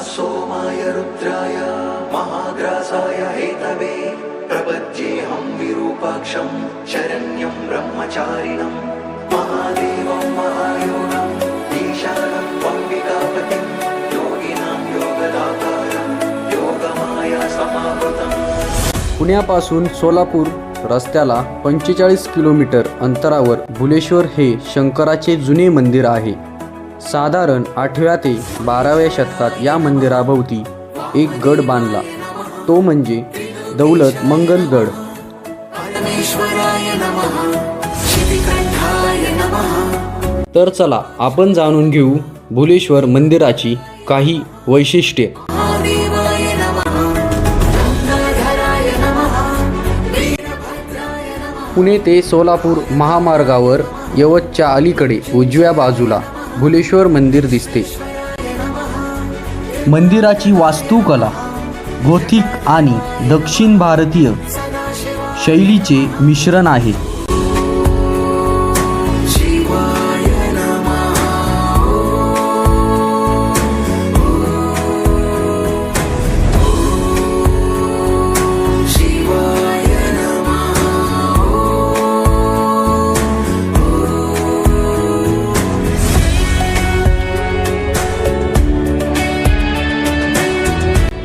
सोमाय रुद्राय महाग्रासाय हेतवे प्रपद्येऽहं विरूपाक्षं शरण्यं ब्रह्मचारिणं महादेवं महायोगं ईशानं त्वम्बिकापतिं योगिनां योगदातारं योगमाया समावृतम्। पुण्यापासून सोलापूर रस्त्याला 45 किलोमीटर अंतरावर भुलेश्वर हे शंकराचे जुने मंदिर आहे। साधारण 8व्या ते 12व्या शतकात या मंदिराभोवती एक गड बांधला, तो म्हणजे दौलत मंगलगड। तर चला आपण जाणून घेऊ भुलेश्वर मंदिराची काही वैशिष्ट्ये। पुणे ते सोलापूर महामार्गावर यवतच्या अलीकडे उजव्या बाजूला भुलेश्वर मंदिर दिसते। मंदिराची वास्तुकला गोथिक आणि दक्षिण भारतीय शैलीचे मिश्रण आहे।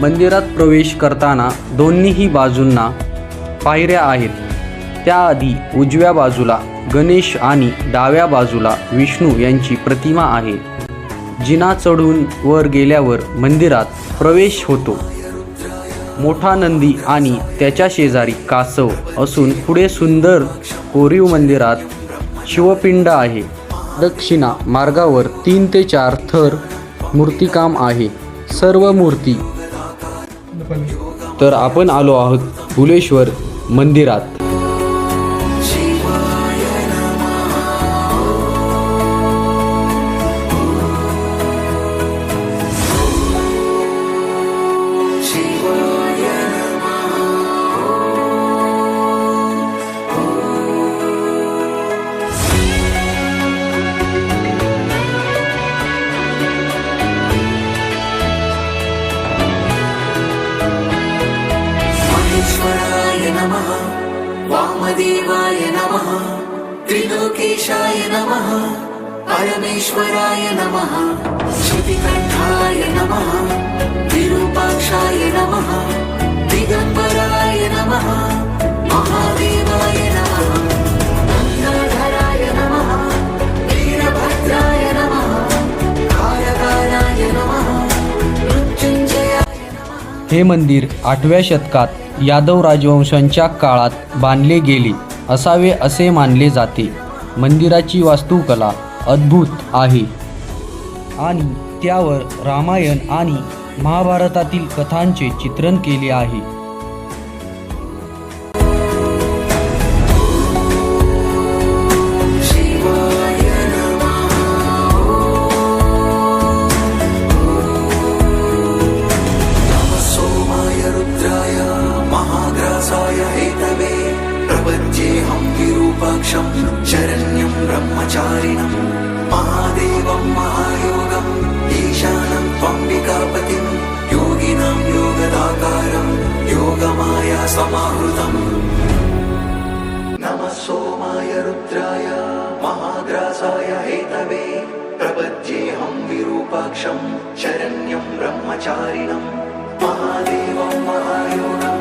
मंदिरात प्रवेश करताना दोन्हीही बाजूंना पायऱ्या आहेत। त्याआधी उजव्या बाजूला गणेश आणि डाव्या बाजूला विष्णू यांची प्रतिमा आहे। जिना चढून वर गेल्यावर मंदिरात प्रवेश होतो। मोठा नंदी आणि त्याच्या शेजारी कासव असून पुढे सुंदर कोरीव मंदिरात शिवपिंड आहे। दक्षिणा मार्गावर 3 ते 4 थर मूर्तिकाम आहे। सर्व मूर्ती। तर आपण आलो आहोत भुलेश्वर मंदिरात। महेश्वराय नमः वामदेवाय नमः त्रिलोकेशाय नमः परमेश्वराय नमः श्रुतिकण्ठाय नमः विरूपाक्षाय नमः दिगंबराय नमः महादेवाय नमः गंगाधराय नमः वीरभद्राय नमः कालकालाय नमः मृत्युंजयाय नमः। हे मंदिर 8व्या शतकात यादव राजवंशांच्या काळात बांधले गेले असावे असे मानले जाते। मंदिराची वास्तुकला अद्भुत आहे आणि त्यावर रामायण आणि महाभारतातील कथांचे चित्रण केले आहे। प्रपद्येऽहं विरूपाक्षं शरण्यं ब्रह्मचारिणं महादेवं महायोगं ईशानं त्वम्बिकापतिं योगिनां योगदातारं योगमाया समावृतम्। नमः सोमाय रुद्राय महाग्रासाय हेतवे प्रपद्येऽहं विरूपाक्षं शरण्यं ब्रह्मचारिणं महादेवं महायोगं